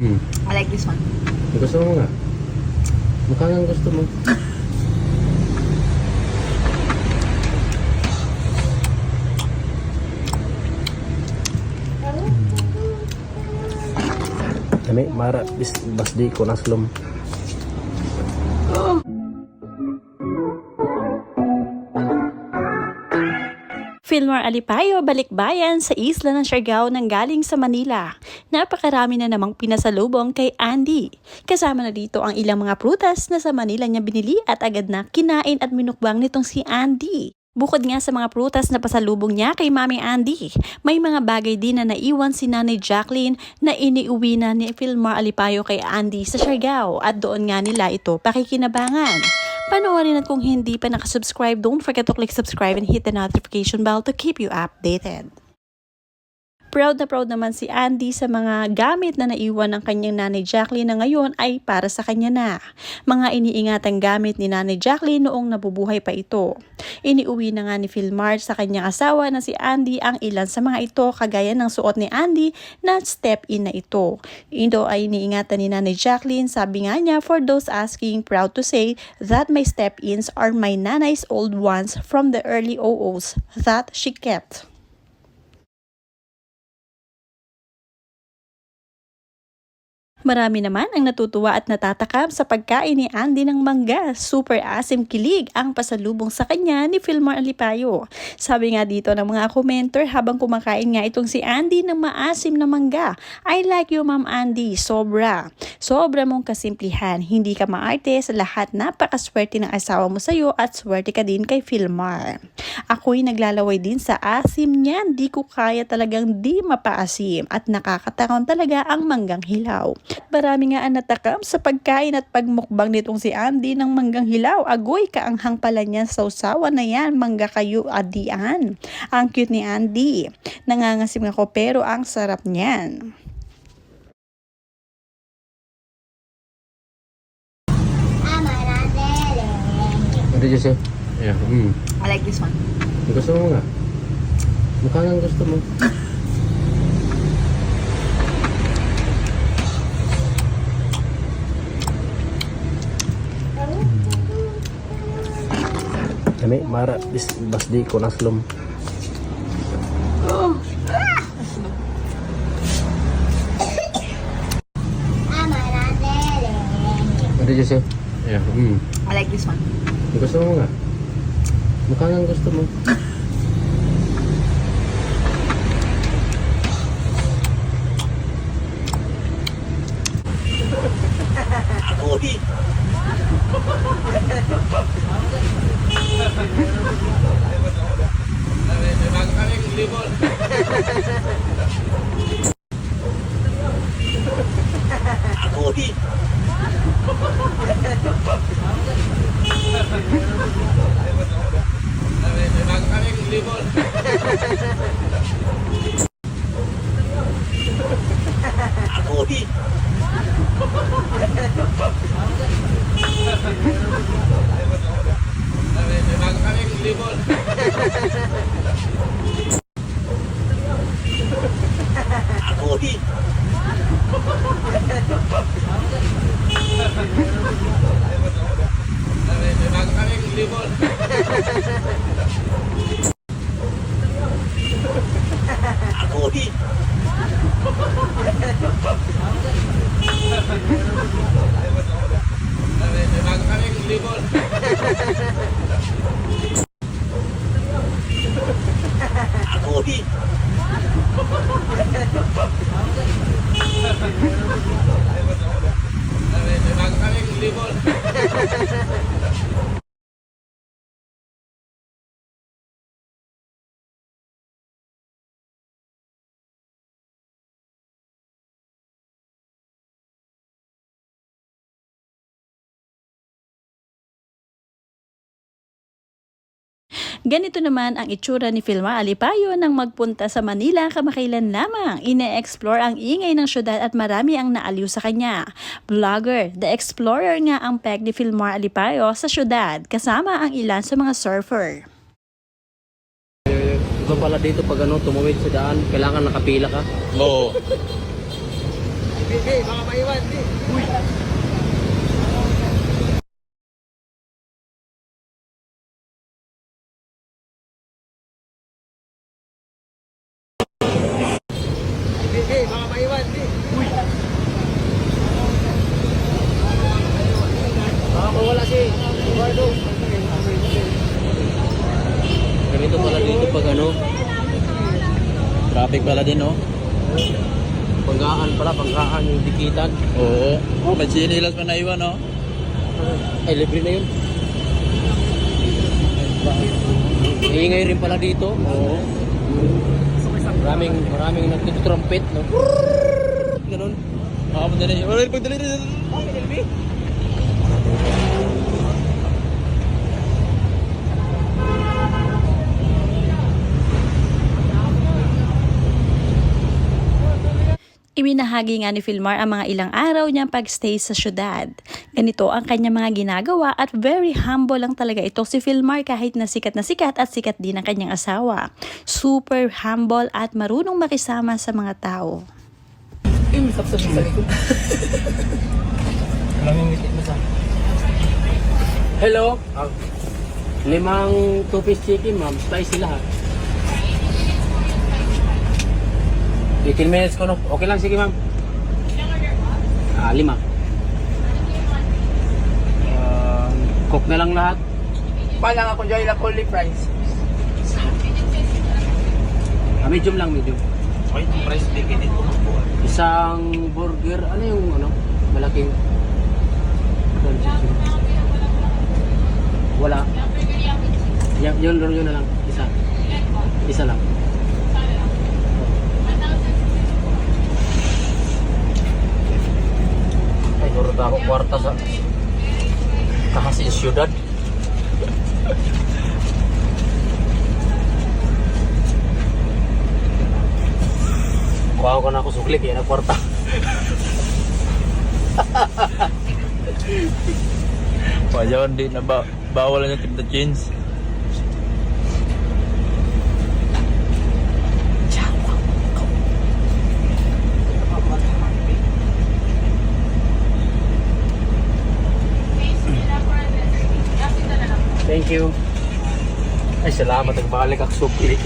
I like this one. Gusto mo nga? Mukha nga gusto mo. Kami, mara, bas di ko naslom. Filmar Alipayo, balikbayan sa isla ng Siargao nang galing sa Manila. Napakarami na namang pinasalubong kay Andy. Kasama na dito ang ilang mga prutas na sa Manila niya binili at agad na kinain at minukbang nitong si Andy. Bukod nga sa mga prutas na pasalubong niya kay Mami Andy, may mga bagay din na naiwan si Nanay Jacqueline na iniuwi na ni Filmar Alipayo kay Andy sa Siargao at doon nga nila ito pakikinabangan. Panoorin at kung hindi pa nakasubscribe, don't forget to click subscribe and hit the notification bell to keep you updated. Proud na proud naman si Andy sa mga gamit na naiwan ng kanyang Nanay Jacqueline na ngayon ay para sa kanya na. Mga iniingatang gamit ni Nanay Jacqueline noong nabubuhay pa ito. Iniuwi na nga ni Filmar sa kanyang asawa na si Andy ang ilan sa mga ito kagaya ng suot ni Andy na step-in na ito. Ito ay iniingatan ni Nanay Jacqueline, sabi nga niya, for those asking, proud to say that my step-ins are my nanay's old ones from the early OOs that she kept. Marami naman ang natutuwa at natatakam sa pagkain ni Andy ng mangga. Super asim kilig ang pasalubong sa kanya ni Filmar Alipayo. Sabi nga dito ng mga commenter habang kumakain nga itong si Andy ng maasim na mangga. I like you, Ma'am Andy. Sobra. Sobra mong kasimplihan. Hindi ka maarte sa lahat. Napakaswerte ng asawa mo sa'yo at swerte ka din kay Filmar. Ako'y naglalaway din sa asim niyan. Di ko kaya talagang di mapaasim at nakakatakon talaga ang manggang hilaw. Marami nga ang natakam sa pagkain at pagmukbang nitong si Andy ng manggang hilaw. Agoy, kaanghang pala niyan sa usawa na yan. Mangga kayo adian. Ang cute ni Andy. Nangangasim ako pero ang sarap niyan. Ano Jose? Yeah. I like this one. Gusto mo nga? Mukha nga gusto mo. Kami, mara, bas di ko naslom. Ano Jose? Yeah. I like this one. Gusto mo nga? Mukha nga gusto mo. Ganito naman ang itsura ni Filmar Alipayo nang magpunta sa Manila kamakailan lamang. Ine-explore ang ingay ng syudad at marami ang naaliw sa kanya. Vlogger, The Explorer nga ang peg ni Filmar Alipayo sa syudad kasama ang ilan sa mga surfer. Ito pala dito pag tumawid sa daan, kailangan nakapila ka. Oo. Hey, baka maiwan. Uy. Hey, baka maiwan. Uy. Baka mawala si Eduardo. Ganito pala dito pag ano, traffic pala din, no? Panggaan pala, panggaan yung dikitan. Oo. Oh, may sinilas pa na iwan, no? Ay, libre na yun. Iingay rin pala dito. Oo. Maraming nagtitrumpet, no? Ganun. Makapunta na yun. Wala rin pagdali rin. Iminahagi nga ni Filmar ang mga ilang araw niyang pagstay sa syudad. Ganito ang kanyang mga ginagawa at very humble lang talaga ito si Filmar kahit na sikat at sikat din ang kanyang asawa. Super humble at marunong makisama sa mga tao. Hello. 5 two-piece chicken, ma'am. Spicy lahat. 18 minutes ko, no? Okay lang, sige, ma'am. 5. Cook na lang lahat. Palang ako joy lang only fries. Medium lang, medium. Ay, yung price ticket dito. Isang burger, ano yung ano? Malaking. Wala. Yun na lang. Isa lang. Ay, turot ako kwarta sa kahasi siyudad. Kuha ko na ako sukli kaya na kwarta. Payawan din na bawal na yung tip the chains. Thank you. Ay, salamat. Nagbalik ako sukli.